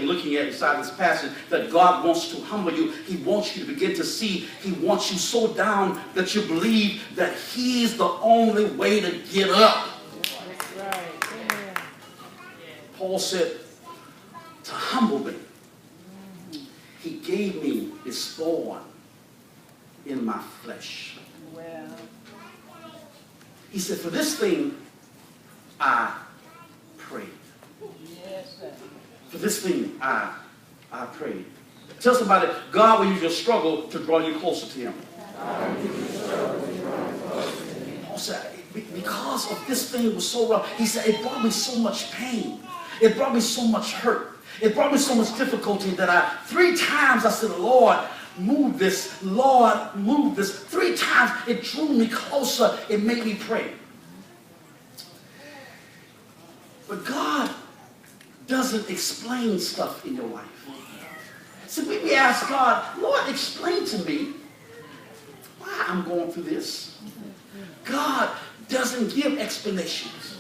looking at inside this passage, that God wants to humble you. He wants you to begin to see. He wants you so down that you believe that He's the only way to get up. That's right. Amen. Paul said, to humble me, He gave me His thorn in my flesh. Well. He said, for this thing I prayed. Yes, sir. For this thing I prayed. Tell somebody, God will use your struggle to draw you closer to Him. Paul said, because of this thing was so rough, he said, it brought me so much pain. It brought me so much hurt. It brought me so much difficulty that 3 times I said, Lord, move this. Lord, move this. 3 times it drew me closer. It made me pray. But God doesn't explain stuff in your life. So we ask God, Lord, explain to me why I'm going through this. God doesn't give explanations.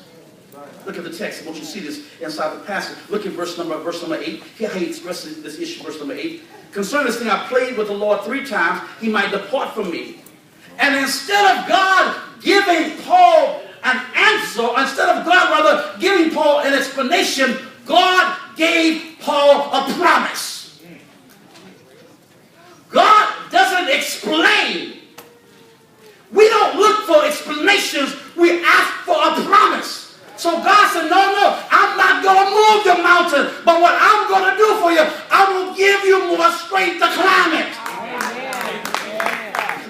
Look at the text. I want you to see this inside the passage. Look at verse number 8. Here he expresses this issue, verse number 8. Concerning this thing, I prayed with the Lord 3 times, He might depart from me. And instead of God giving Paul an answer, instead of God rather giving Paul an explanation, God gave Paul a promise. God doesn't explain. We don't look for explanations. We ask for a promise. So God said, no, I'm not going to move the mountain. But what I'm going to do for you, I will give you more strength to climb it.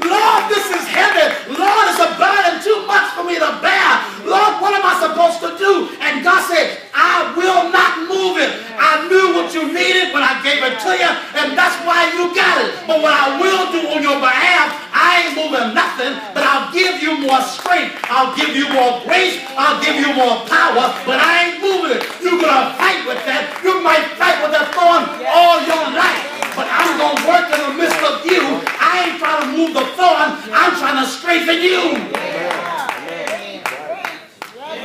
Lord, this is heavy. Lord, it's a burden too much for me to bear. Lord, what am I supposed to do? And God said, I will not move it. I knew what you needed when I gave it to you, and that's why you got it. But what I will do on your behalf, I ain't moving nothing, but I'll give you more strength. I'll give you more grace. I'll give you more power, but I ain't moving it. You're going to fight with that. You might fight with that thorn all your life, but I'm going to work in the midst of you. I ain't trying to move the thorn. I'm trying to strengthen you.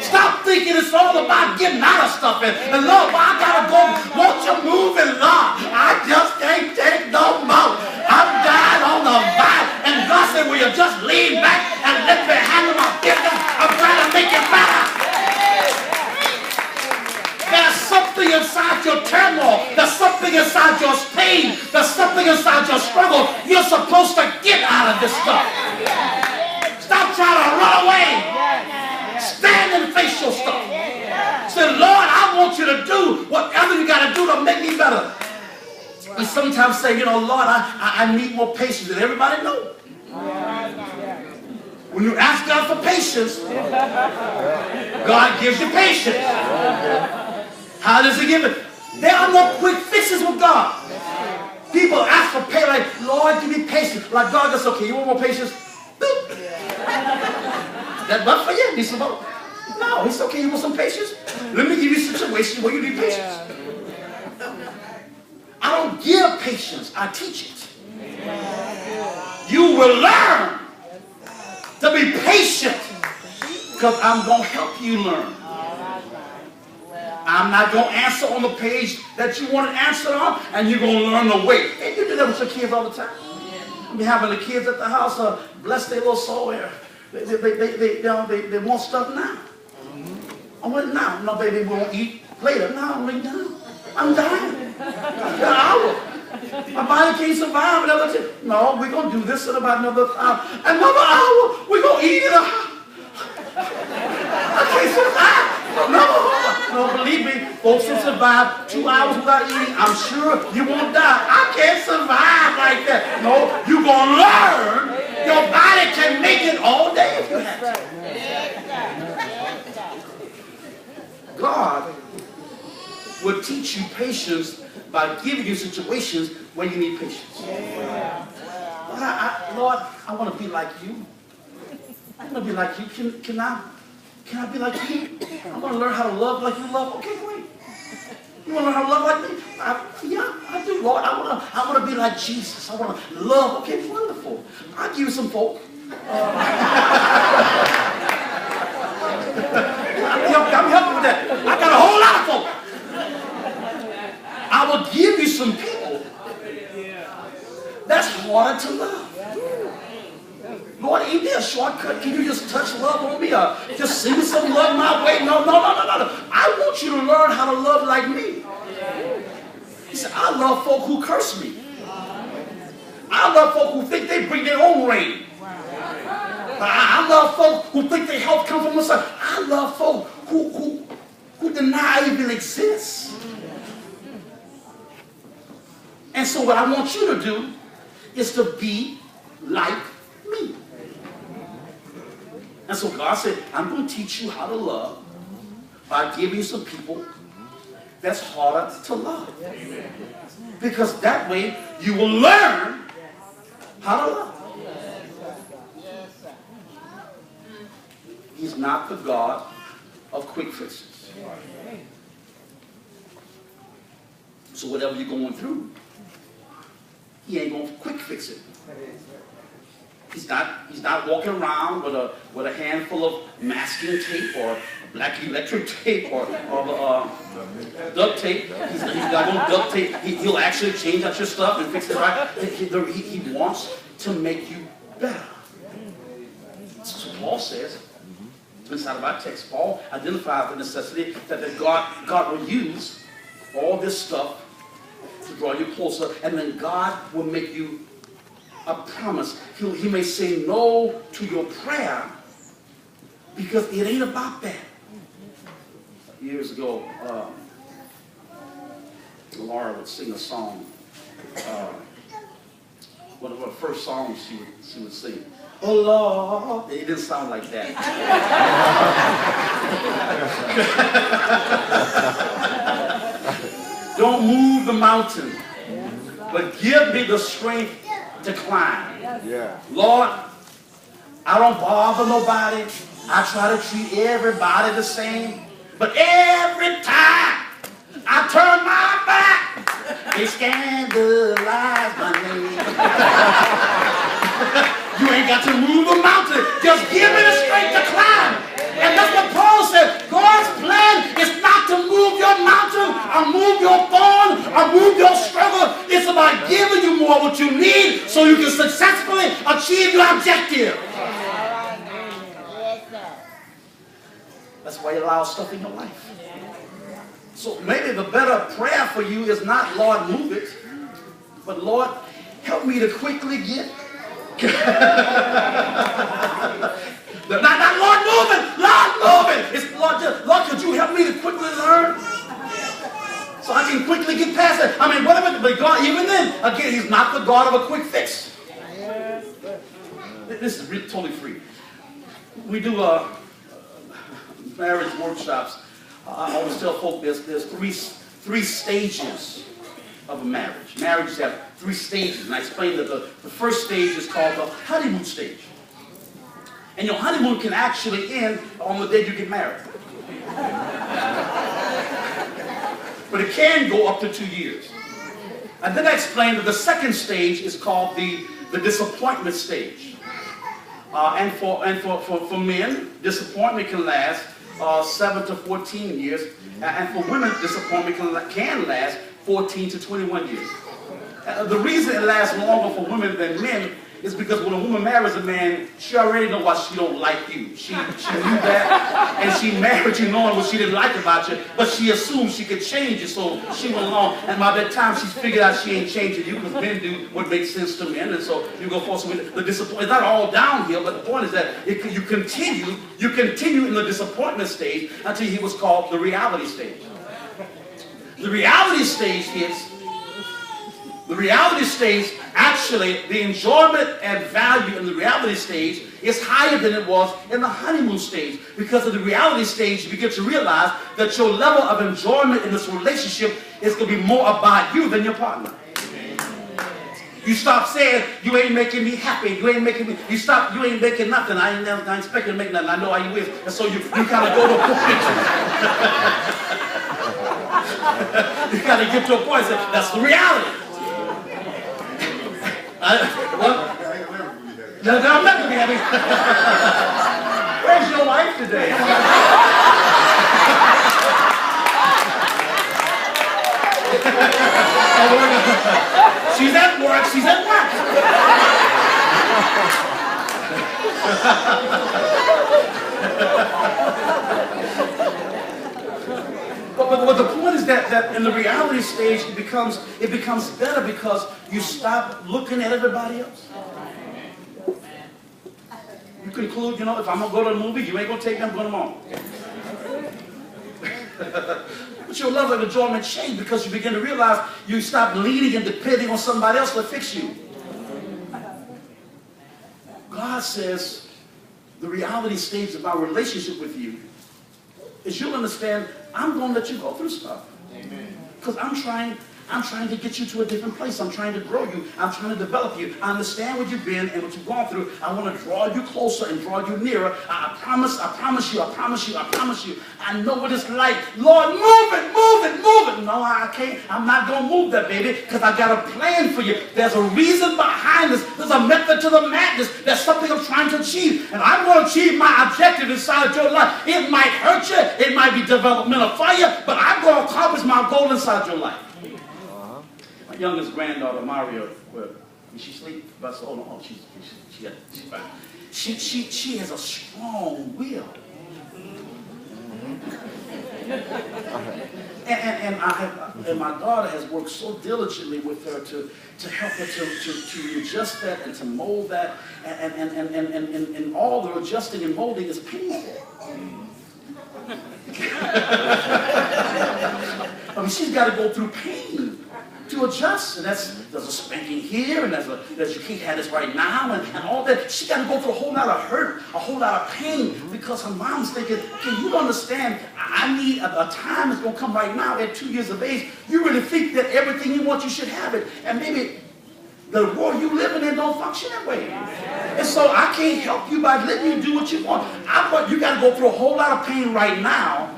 Stop thinking it's all about getting out of stuff. And Lord, I got to go. Won't you move it, Lord? I just can't take no more. I'm dying on the vine. And God said, will you just lean back and let me handle my business? I'm trying to make it better. There's something inside your turmoil. There's something inside your pain. There's something inside your struggle. You're supposed to get out of this stuff. Stop trying to run away. Stand and face your stuff. Say, Lord, I want you to do whatever you got to do to make me better. We sometimes say, you know, Lord, I need more patience. And everybody knows. When you ask God for patience, God gives you patience. How does He give it? There are no quick fixes with God. People ask for patience, like, Lord, give me patience. Like God goes, okay, you want more patience? That but for you, decent about. No, it's okay. You want some patience? Let me give you a situation where you need patience. I don't give patience. I teach it. You will learn to be patient because I'm going to help you learn. I'm not going to answer on the page that you want to answer on, and you're going to learn the way. And you do that with your kids all the time. I be having the kids at the house, bless their little soul here. They want stuff now. I went now. No, baby, we won't eat later. No, I'm right now. I'm dying. An hour. My body can't survive another 10. No, we're going to do this in about another hour. Another hour, we're going to eat in a hour. I can't survive. No, believe me, folks will survive 2 hours without eating. I'm sure you won't die. I can't survive like that. No, you're going to learn. Your body can make it all day if you have to. God will teach you patience by giving you situations where you need patience. Lord, I want to be like you. I want to be like you. Can I be like you? I want to learn how to love like you love. Okay, great. You want to learn how to love like me? Yeah, I do, Lord. I want to be like Jesus. I want to love. Okay, wonderful. I'll give you some folk. I'm helping with that. I got a whole lot of folk. I I will give you some people that's harder to love. Lord, ain't there a shortcut? Can you just touch love on me or just send me some love my way? No. I want you to learn how to love like me. He said, I love folk who curse me. I love folk who think they bring their own rain. I love folk who think their help comes from the sun. I love folk who deny even exists. And so what I want you to do is to be like me. And so God said, I'm going to teach you how to love by giving you some people that's harder to love. Because that way you will learn how to love. He's not the God of quick fixes. So whatever you're going through, he ain't going to quick fix it. He's not walking around with a handful of masking tape or black electric tape or duct tape. He's not going to duct tape. He'll actually change out your stuff and fix it right. He wants to make you better. That's what Paul says. Inside of our text, Paul identifies the necessity that God will use all this stuff to draw you closer, and then God will make you a promise. He may say no to your prayer because it ain't about that. Years ago, Laura would sing a song. One of her first songs she would sing. Oh Lord, it didn't sound like that. Don't move the mountain, but give me the strength to climb. Yeah. Lord, I don't bother nobody. I try to treat everybody the same. But every time I turn my back, they scandalize my name. You ain't got to move a mountain. Just give me the strength to climb. And that's what Paul said. God's plan is not to move your mountain or move your thorn or move your struggle. It's about giving you more what you need so you can successfully achieve your objective. That's why you allow stuff in your life. So maybe the better prayer for you is not, Lord, move it, but Lord, help me to quickly get. Not Lord, move it. Lord, move it. It's Lord, could you help me to quickly learn? So I can quickly get past it. I mean, whatever, but God, even then, again, he's not the God of a quick fix. This is really, totally free. We do marriage workshops. I always tell folk there's three stages of a marriage. Marriages have 3 stages, and I explained that the first stage is called the honeymoon stage. And your honeymoon can actually end on the day you get married. But it can go up to 2 years. And then I explained that the second stage is called the disappointment stage. And for men, disappointment can last 7 to 14 years. And for women, disappointment can last 14 to 21 years. The reason it lasts longer for women than men is because when a woman marries a man, she already knows why she don't like you. She knew that, and she married you knowing what she didn't like about you, but she assumed she could change you, so she went along, and by that time she's figured out she ain't changing you, because men do what makes sense to men, and so you go forth with the disappointment. It's not all downhill, but the point is that you continue in the disappointment stage until he was called the reality stage. The reality stage actually, the enjoyment and value in the reality stage is higher than it was in the honeymoon stage. Because of the reality stage, you begin to realize that your level of enjoyment in this relationship is going to be more about you than your partner. You stop saying, you ain't making me happy, you ain't making me, you ain't making nothing, I ain't expecting to make nothing, I know how you is. And so you kind of go to a picture. You got to get to a point and say, that's the reality. No, I'm not going to be happy. Where's your wife today? She's at work, she's at work. But the point is that in the reality stage, it becomes better because you stop looking at everybody else. You conclude, you know, if I'm going to go to a movie, you ain't going to take me, I'm going to mom. But your level of enjoyment change because you begin to realize you stop leaning and depending on somebody else to fix you. God says the reality stage of our relationship with you is you'll understand I'm going to let you go through stuff. Because I'm trying to get you to a different place. I'm trying to grow you. I'm trying to develop you. I understand what you've been and what you've gone through. I want to draw you closer and draw you nearer. I promise you. I know what it's like. Lord, move it. No, I can't. I'm not going to move that, baby, because I got a plan for you. There's a reason behind this. There's a method to the madness. There's something I'm trying to achieve. And I'm going to achieve my objective inside of your life. It might hurt you. It might be developmental fire, but I'm going to accomplish my goal inside your life. My youngest granddaughter, Mario, she sleep? But I said, oh, she's fine. She has a strong will. And my daughter has worked so diligently with her to help her to adjust that and to mold that. And all the adjusting and molding is painful. I mean, she's got to go through pain to adjust, and there's a spanking here, and there's you can't have this right now, and all that. She got to go through a whole lot of hurt, a whole lot of pain, because her mom's thinking, can you understand, I need a time that's going to come right now at 2 years of age. You really think that everything you want, you should have it, and maybe the world you living in don't function that way. And so I can't help you by letting you do what you want. You got to go through a whole lot of pain right now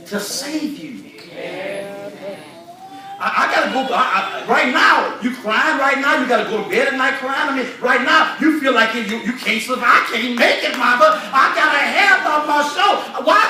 to save you. I got to go, right now, you crying right now, you got to go to bed at night crying. I mean, right now, you feel like you can't survive, I can't make it, mama. I got a hair on my show. Why